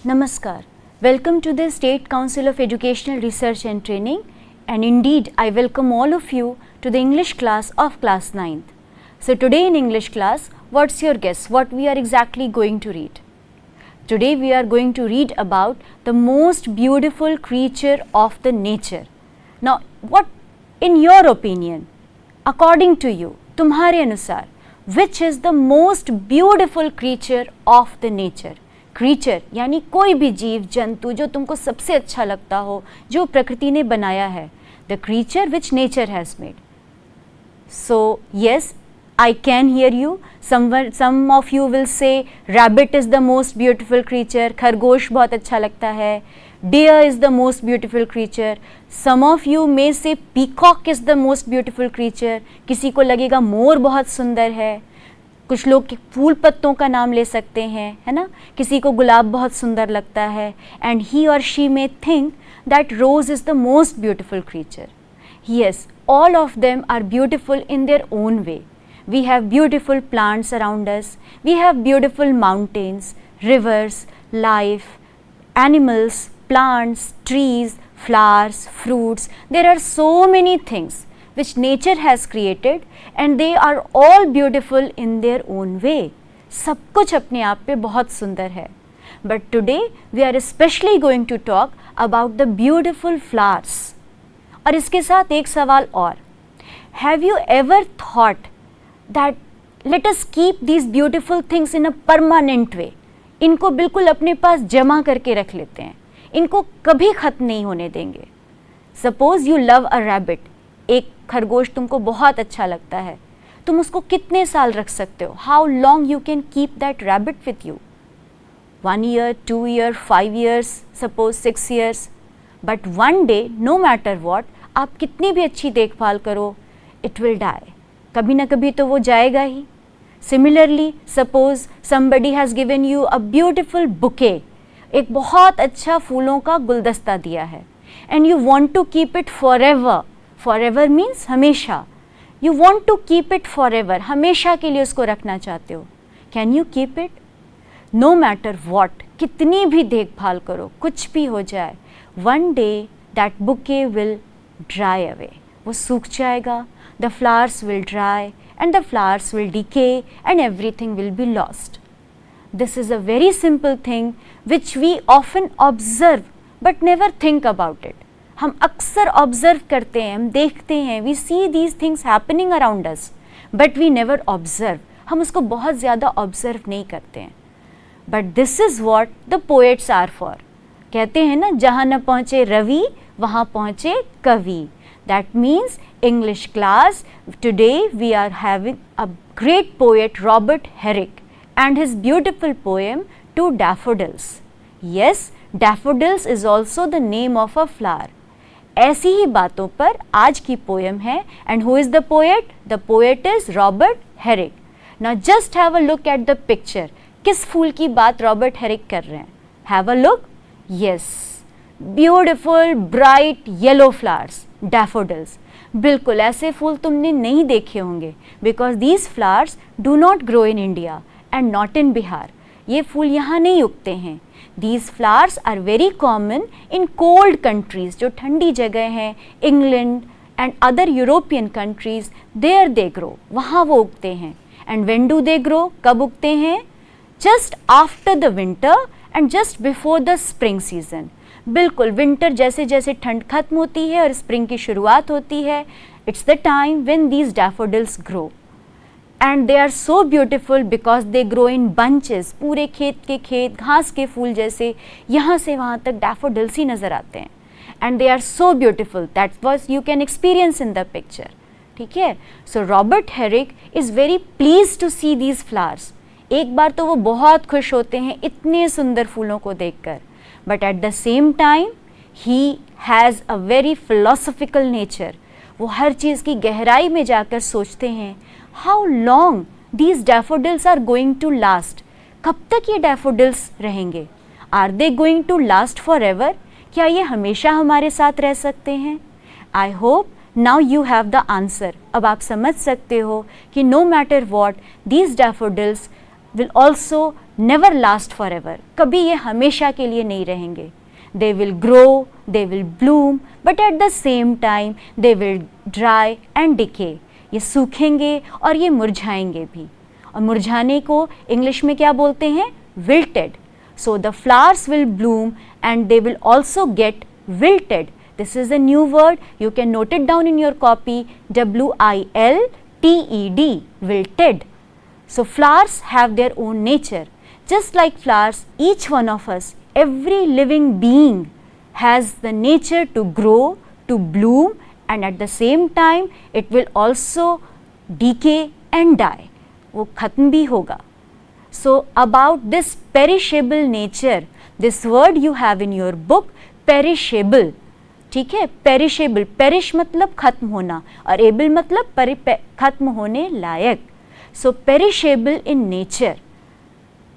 Namaskar. Welcome to the State Council of Educational Research and Training, and indeed I welcome all of you to the English class of class 9th. So today in English class, what's your guess? What we are exactly going to read? Today we are going to read about the most beautiful creature of the nature. Now what in your opinion, according to you, तुम्हारे अनुसार, which is the most beautiful creature of the nature? Creature यानी कोई भी जीव जंतु जो तुमको सबसे अच्छा लगता हो, जो प्रकृति ने बनाया है, the creature which nature has made. So yes, I can hear you. Some of you will say rabbit is the most beautiful creature, खरगोश बहुत अच्छा लगता है, deer is the most beautiful creature. Some of you may say peacock is the most beautiful creature, किसी को लगेगा मोर बहुत सुंदर है, कुछ लोग फूल पत्तों का नाम ले सकते हैं, है ना, किसी को गुलाब बहुत सुंदर लगता है. एंड ही और she may think that rose is the most beautiful creature. Yes, all of them are beautiful in their own way. We have beautiful plants around us, we have beautiful mountains, rivers, life, animals, plants, trees, flowers, fruits. There are so many things which nature has created and they are all beautiful in their own way. सब कुछ अपने आप पे बहुत सुंदर है. But today we are especially going to talk about the beautiful flowers. और इसके साथ एक सवाल और. Have you ever thought that let us keep these beautiful things in a permanent way? इनको बिल्कुल अपने पास जमा करके रख लेते हैं, इनको कभी ख़त्म नहीं होने देंगे. Suppose you love a rabbit. एक खरगोश तुमको बहुत अच्छा लगता है, तुम उसको कितने साल रख सकते हो? How long you can keep that rabbit with you? 1 year, 2 years, 5 years, suppose 6 years. But one day, no matter what, आप कितनी भी अच्छी देखभाल करो, it will die. कभी ना कभी तो वो जाएगा ही. Similarly, suppose somebody has given you a beautiful bouquet, एक बहुत अच्छा फूलों का गुलदस्ता दिया है, and you want to keep it forever. Forever means हमेशा. You want to keep it forever. हमेशा के लिए उसको रखना चाहते हो. Can you keep it? No matter what, कितनी भी देखभाल करो, कुछ भी हो जाए, one day that bouquet will dry away. वो सूख जाएगा, the flowers will dry and the flowers will decay and everything will be lost. This is a very simple thing which we often observe but never think about it. हम अक्सर observe करते हैं, हम देखते हैं, we see these things happening around us but we never observe. हम उसको बहुत ज़्यादा ऑब्जर्व नहीं करते हैं. But this is what the poets are for. कहते हैं ना, जहाँ न पहुँचे रवि वहाँ पहुँचे कवि. That means English class, today we are having a great poet Robert Herrick and his beautiful poem Two Daffodils. Yes, daffodils is also the name of a flower. ऐसी ही बातों पर आज की पोएम है. And who is the poet? The poet is Robert Herrick. Now just have a look at the picture. किस फूल की बात Robert Herrick कर रहे हैं? Have a look. Yes, beautiful bright yellow flowers, daffodils. बिल्कुल ऐसे फूल तुमने नहीं देखे होंगे because these flowers do not grow in India and not in Bihar. ये फूल यहाँ नहीं उगते हैं. These flowers are very common in cold countries, जो ठंडी जगह हैं, England and other European countries, there they grow. वहाँ वो उगते हैं. And when do they grow? कब उगते हैं? Just after the winter and just before the spring season. बिल्कुल विंटर जैसे जैसे ठंड खत्म होती है और स्प्रिंग की शुरुआत होती है, it's the time when these daffodils grow. And they are so beautiful because they grow in bunches. पूरे खेत के खेत घास के फूल जैसे यहाँ से वहाँ तक daffodils ही नज़र आते हैं. And they are so beautiful. That was you can experience in the picture. ठीक है? So Robert Herrick is very pleased to see these flowers. एक बार तो वो बहुत खुश होते हैं इतने सुंदर फूलों को देखकर. But at the same time, he has a very philosophical nature. वो हर चीज़ की गहराई में जाकर सोचते हैं, how long these daffodils are going to last? कब तक ये daffodils रहेंगे? Are they going to last forever? क्या ये हमेशा हमारे साथ रह सकते हैं? I hope now you have the answer. अब आप समझ सकते हो कि no matter what, these daffodils will also never last for ever, कभी ये हमेशा के लिए नहीं रहेंगे. They will grow, they will Bloom, but at the same time they will dry and decay. ये सूखेंगे और ये मुरझाएंगे भी. और मुरझाने को इंग्लिश में क्या बोलते हैं? Wilted. So the flowers will Bloom and they will also get wilted. This is a new word. You can note it down in your copy. WILTED. Wilted. So flowers have their own nature. Just like flowers, each one of us, every living being has the nature to grow, to bloom, and at the same time it will also decay and die. वो खत्म भी होगा. So about this perishable nature, this word you have in your book, perishable. ठीक है, perishable, perish मतलब खत्म होना और एबल मतलब खत्म होने लायक. So perishable in nature.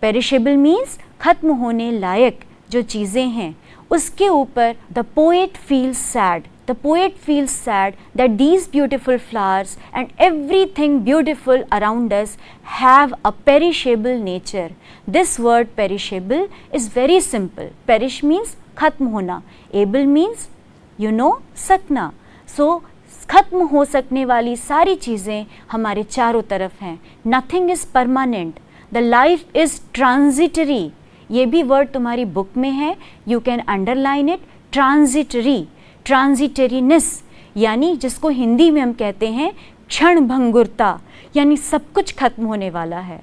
Perishable means खत्म होने लायक जो चीज़ें हैं, उसके ऊपर the poet feels sad. The poet feels sad that these beautiful flowers and everything beautiful around us have a perishable nature. This word perishable is very simple. Perish means खत्म होना. Able means सकना. So खत्म हो सकने वाली सारी चीज़ें हमारे चारों तरफ हैं. Nothing is permanent. The life is transitory. ये भी word तुम्हारी बुक में है. You can underline it. Transitory. ट्रांजिटरीनेस यानी जिसको हिंदी में हम कहते हैं क्षण भंगुरता, यानी सब कुछ खत्म होने वाला है.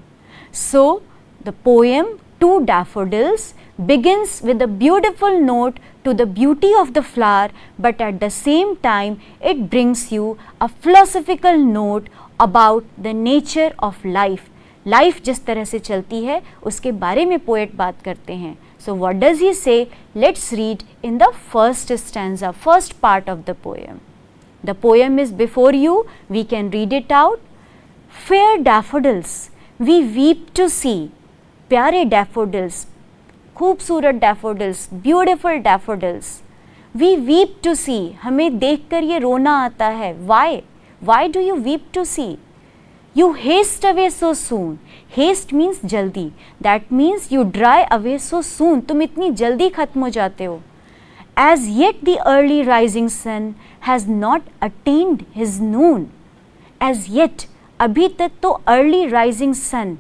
So the poem to daffodils begins with a beautiful note to the beauty of the flower, but at the same time it brings you a philosophical note about the nature of life. Life जिस तरह से चलती है उसके बारे में poet बात करते हैं. So what does he say? Let's read in the first stanza, first part of the poem. The poem is before you. We can read it out. Fair daffodils, we weep to see. प्यारे daffodils, खूबसूरत daffodils, beautiful daffodils. We weep to see. हमें देखकर ये रोना आता है. Why? Why do you weep to see? You haste away so soon. Haste means जल्दी. That means you dry away so soon. तुम इतनी जल्दी खत्म हो जाते हो. As yet the early rising sun has not attained his noon. As yet, अभी तक तो early rising sun,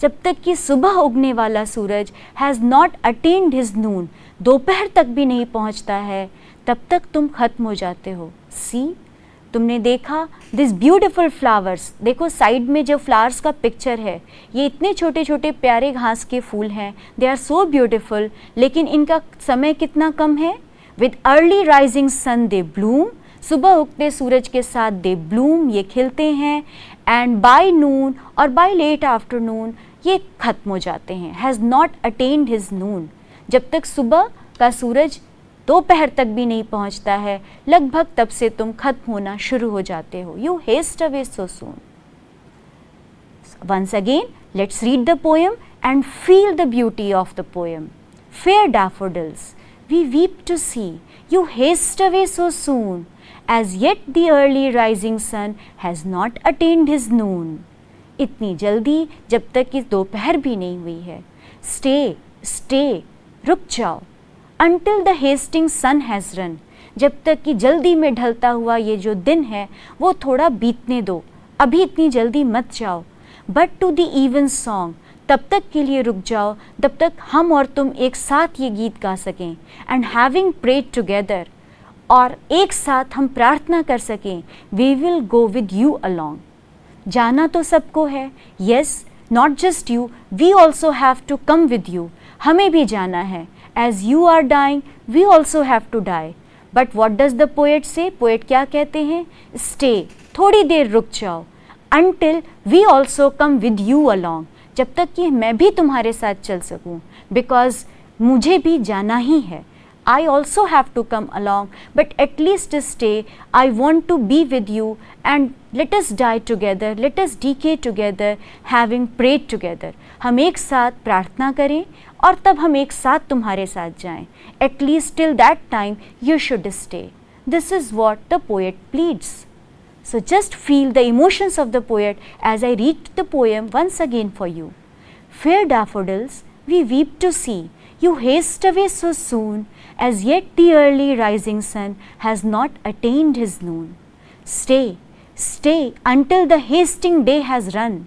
जब तक कि सुबह उगने वाला सूरज has not attained his noon, दोपहर तक भी नहीं पहुंचता है, तब तक तुम खत्म हो जाते हो. See? तुमने देखा दिस ब्यूटिफुल फ्लावर्स. देखो साइड में जो फ्लावर्स का पिक्चर है, ये इतने छोटे छोटे प्यारे घास के फूल हैं. दे आर सो ब्यूटिफुल, लेकिन इनका समय कितना कम है. With early rising sun they bloom. सुबह उगते सूरज के साथ दे ब्लूम, ये खिलते हैं. एंड बाय नून और बाय लेट आफ्टरनून ये खत्म हो जाते हैं. हैज़ नॉट अटेन्ड हिज नून. जब तक सुबह का सूरज दोपहर तक भी नहीं पहुंचता है, लगभग तब से तुम खत्म होना शुरू हो जाते हो. You haste away so soon. Once again let's read the poem and feel the beauty of the poem. Fair daffodils, we weep to see. You haste away so soon. As yet the early rising sun has not attained his noon. इतनी जल्दी जब तक कि दोपहर भी नहीं हुई है. स्टे, स्टे, रुक जाओ. Until the hasting sun has run. जब तक कि जल्दी में ढलता हुआ ये जो दिन है वो थोड़ा बीतने दो, अभी इतनी जल्दी मत जाओ. But to the even song, तब तक के लिए रुक जाओ तब तक हम और तुम एक साथ ये गीत गा सकें. And having prayed together, और एक साथ हम प्रार्थना कर सकें. We will go with you along. जाना तो सबको है. Yes, not just you, we also have to come with you. हमें भी जाना है. As you are dying, we also have to die. But what does the poet say? Poet क्या कहते हैं? Stay, थोड़ी देर रुक जाओ. Until we also come with you along. जब तक कि मैं भी तुम्हारे साथ चल सकूं. Because मुझे भी जाना ही है. I also have to come along, but at least stay. I want to be with you and let us die together, let us decay together, having prayed together. हम एक साथ प्रार्थना करें और तब हम एक साथ तुम्हारे साथ जाएं. At least till that time you should stay. This is what the poet pleads. So just feel the emotions of the poet as I read the poem once again for you. Fair daffodils, we weep to see you haste away so soon, as yet the early rising sun has not attained his noon. Stay, stay until the hasting day has run,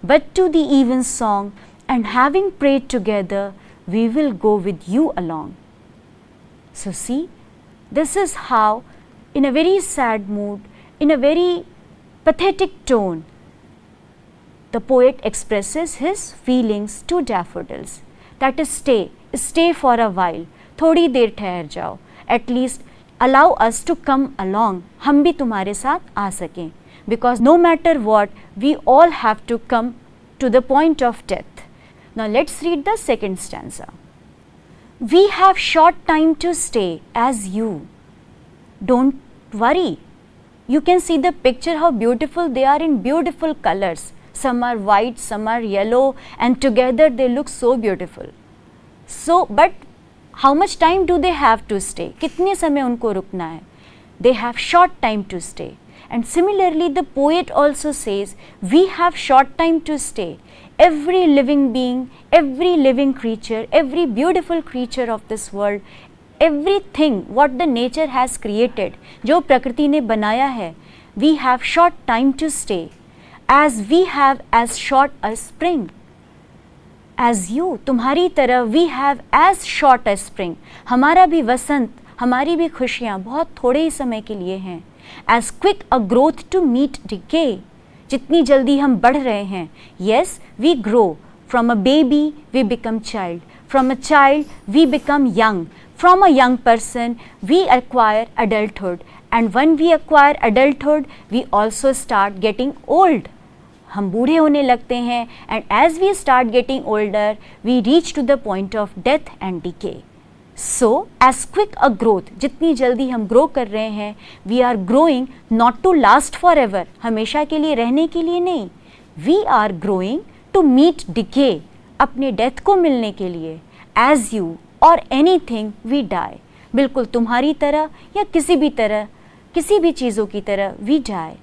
but to the even song, and having prayed together, we will go with you along. So see, this is how, in a very sad mood, in a very pathetic tone, the poet expresses his feelings to daffodils. That is, stay for a while. थोड़ी देर ठहर जाओ. At least allow us to come along. हम भी तुम्हारे साथ आ सकें. Because no matter what, we all have to come to the point of death. Now let's read the second stanza. We have short time to stay as you. Don't worry. You can see the picture how beautiful they are in beautiful colors. Some are white, some are yellow, and together they look so beautiful. So, but how much time do they have to stay? कितने समय उनको रुकना है? They have short time to stay. And similarly, the poet also says, we have short time to stay. Every living being, every living creature, every beautiful creature of this world, everything what the nature has created, जो प्रकृति ने बनाया है, we have short time to stay. As we have as short a spring. As you, तुम्हारी तरह, we have as short a spring. हमारा भी वसंत, हमारी भी खुशियाँ बहुत थोड़े ही समय के लिए हैं. As quick a growth to meet decay. जितनी जल्दी हम बढ़ रहे हैं. Yes, we grow. From a baby, we become child. From a child, we become young. From a young person, we acquire adulthood. And when we acquire adulthood, we also start getting old. हम बूढ़े होने लगते हैं. And as we start getting older, we reach to the point of death and decay. So, as quick a growth, जितनी जल्दी हम grow कर रहे हैं, we are growing not to last forever, हमेशा के लिए रहने के लिए नहीं. We are growing to meet decay, अपने death को मिलने के लिए. As you or anything, we die. बिल्कुल तुम्हारी तरह या किसी भी तरह, किसी भी चीज़ों की तरह we die.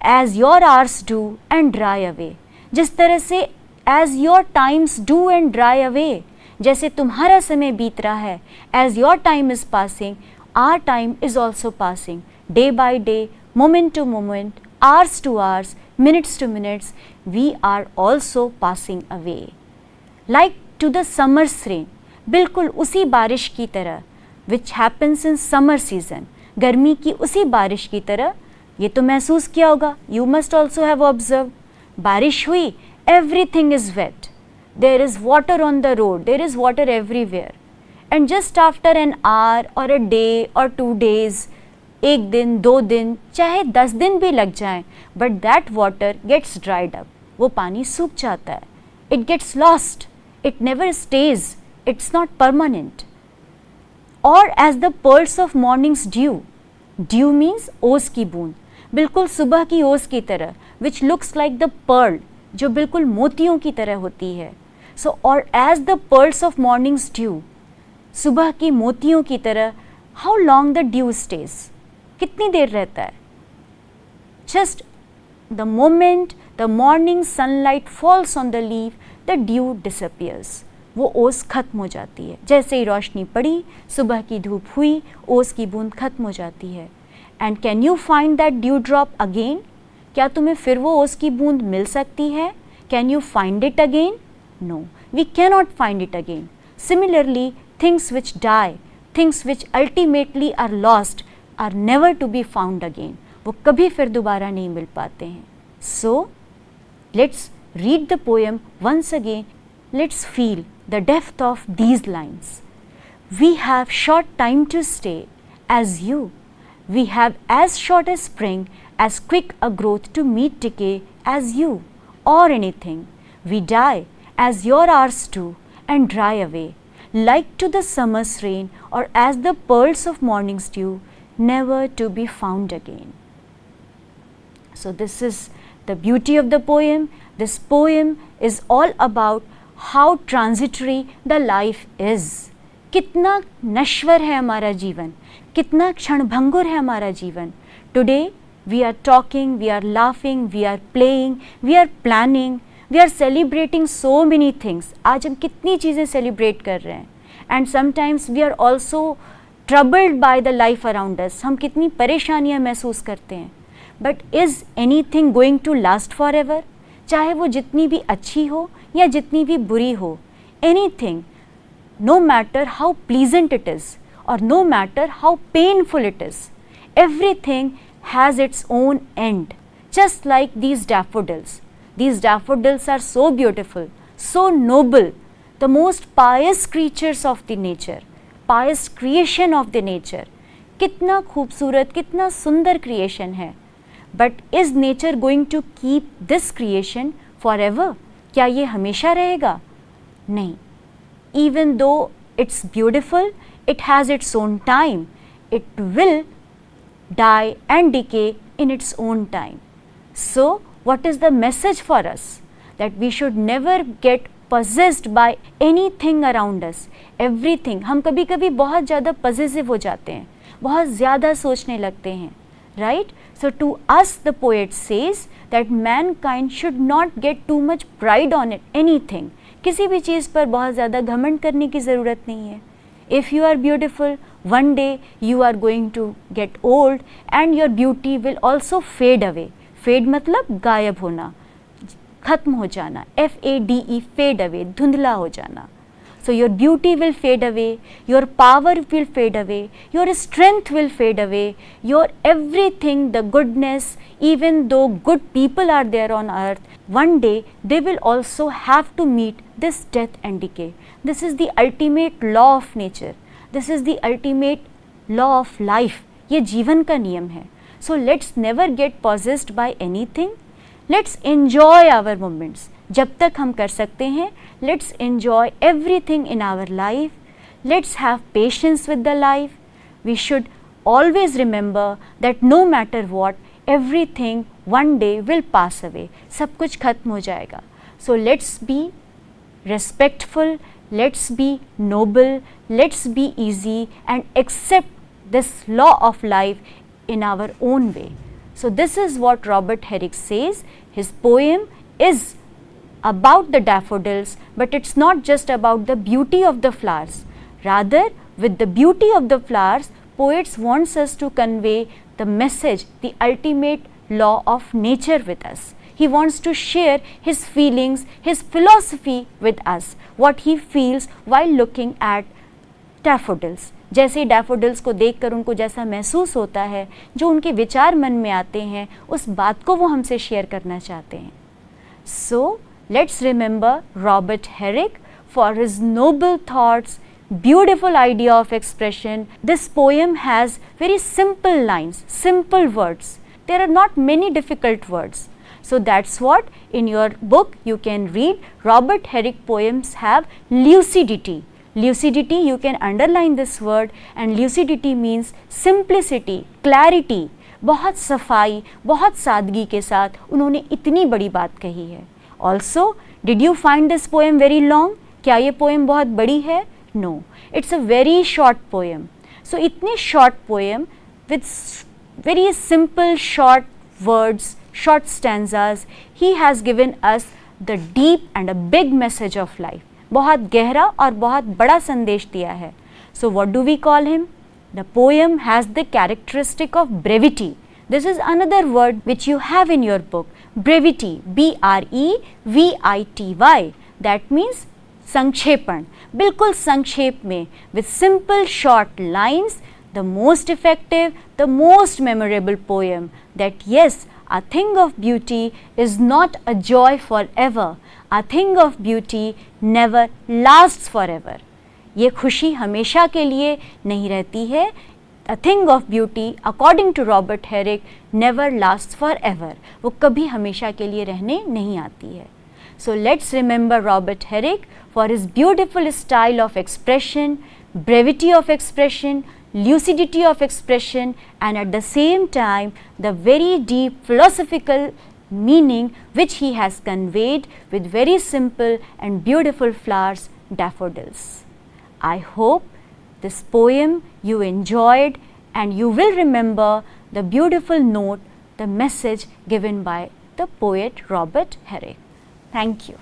As your hours do and dry away. जिस तरह से as your times do and dry away, जैसे तुम्हारा समय बीत रहा है, as your time is passing, our time is also passing. Day by day, moment to moment, hours to hours, minutes to minutes, we are also passing away. Like to the summer's rain, बिल्कुल उसी बारिश की तरह, which happens in summer season, गर्मी की उसी बारिश की तरह. ये तो महसूस किया होगा. You must also have observed. बारिश हुई, everything is wet. There is water on the road. There is water everywhere. And just after an hour or a day or 2 days, एक दिन, 2 दिन, चाहे 10 दिन भी लग जाएं, but that water gets dried up. वो पानी सूख जाता है. It gets lost. It never stays. It's not permanent. Or as the pearls of morning's dew. Dew means ओस की बूंद. बिल्कुल सुबह की ओस की तरह, which looks like the pearl, जो बिल्कुल मोतियों की तरह होती है. So, or as the pearls of morning's dew, सुबह की मोतियों की तरह, how long the dew stays? कितनी देर रहता है? Just the moment the morning sunlight falls on the leaf, the dew disappears. वो ओस खत्म हो जाती है. जैसे ही रोशनी पड़ी, सुबह की धूप हुई, ओस की बूंद खत्म हो जाती है. And can you find that dewdrop again? क्या तुम्हें फिर वो ओस की बूंद मिल सकती है? Can you find it again? No, we cannot find it again. Similarly, things which die, things which ultimately are lost, are never to be found again. वो कभी फिर दोबारा नहीं मिल पाते हैं. So, let's read the poem once again. Let's feel the depth of these lines. We have short time to stay as you. We have as short a spring, as quick a growth to meet decay as you, or anything. We die as your hours do and dry away, like to the summer's rain, or as the pearls of morning's dew, never to be found again. So this is the beauty of the poem. This poem is all about how transitory the life is. कितना नश्वर है हमारा जीवन, कितना क्षणभंगुर है हमारा जीवन. Today we are talking, we are laughing, we are playing, we are planning, we are celebrating so many things. आज हम कितनी चीज़ें सेलिब्रेट कर रहे हैं. And sometimes we are also troubled by the life around us. हम कितनी परेशानियाँ महसूस करते हैं. But is anything going to last forever? चाहे वो जितनी भी अच्छी हो या जितनी भी बुरी हो, any thing, no matter how pleasant it is or no matter how painful it is, everything has its own end. Just like these daffodils. These daffodils are so beautiful, so noble, the most pious creatures of the nature, pious creation of the nature. कितना खूबसूरत, कितना सुंदर creation है. But is nature going to keep this creation forever? क्या ये हमेशा रहेगा? नहीं. Even though it's beautiful, it has its own time. It will die and decay in its own time. So, what is the message for us? That we should never get possessed by anything around us. Everything. हम कभी कभी बहुत ज़्यादा possessive हो जाते हैं, बहुत ज़्यादा सोचने लगते हैं, right? So, to us the poet says that mankind should not get too much pride on it, anything. किसी भी चीज़ पर बहुत ज़्यादा घमंड करने की ज़रूरत नहीं है. If you are beautiful, one day you are going to get old and your beauty will also fade away. Fade मतलब गायब होना, ख़त्म हो जाना. FADE, फेड अवे, धुंधला हो जाना. So your beauty will fade away, your power will fade away, your strength will fade away, your everything, the goodness, even though good people are there on earth, one day they will also have to meet this death and decay. This is the ultimate law of nature. This is the ultimate law of life. ये जीवन का नियम है. So let's never get possessed by anything. Let's enjoy our moments. जब तक हम कर सकते हैं, let's enjoy everything in our life. Let's have patience with the life. We should always remember that no matter what, everything one day will pass away. सब कुछ खत्म हो जाएगा. So let's be respectful, let's be noble, let's be easy and accept this law of life in our own way. So this is what Robert Herrick says. His poem is about the daffodils, but it's not just about the beauty of the flowers. Rather, with the beauty of the flowers, poets wants us to convey the message, the ultimate law of nature with us. He wants to share his feelings, his philosophy with us, what he feels while looking at daffodils. जैसे daffodils को देखकर उनको जैसा महसूस होता है, जो उनके विचार मन में आते हैं, उस बात को वो हमसे शेयर करना चाहते हैं. So, let's remember Robert Herrick for his noble thoughts, beautiful idea of expression. This poem has very simple lines, simple words. There are not many difficult words. So that's what in your book you can read. Robert Herrick poems have lucidity. Lucidity, you can underline this word, and lucidity means simplicity, clarity. बहुत सफाई, बहुत सादगी के साथ उन्होंने इतनी बड़ी बात कही है. Also, did you find this poem very long? क्या ये poem बहुत बड़ी है? No, it's a very short poem. So इतनी short poem with very simple short words, short stanzas, he has given us the deep and a big message of life. बहुत गहरा और बहुत बड़ा संदेश दिया है. So what do we call him? The poem has the characteristic of brevity. This is another word which you have in your book. Brevity, BREVITY. That means संक्षेपण. बिल्कुल संक्षेप में, with simple short lines, the most effective, the most memorable poem. That yes, a thing of beauty is not a joy forever. A thing of beauty never lasts forever. ये खुशी हमेशा के लिए नहीं रहती है. A thing of beauty, according to Robert Herrick, never lasts forever. वो कभी हमेशा के लिए रहने नहीं आती है. So let's remember Robert Herrick for his beautiful style of expression, brevity of expression, lucidity of expression, and at the same time the very deep philosophical meaning which he has conveyed with very simple and beautiful flowers, daffodils. I hope this poem you enjoyed and you will remember the beautiful note, the message given by the poet Robert Herrick. Thank you.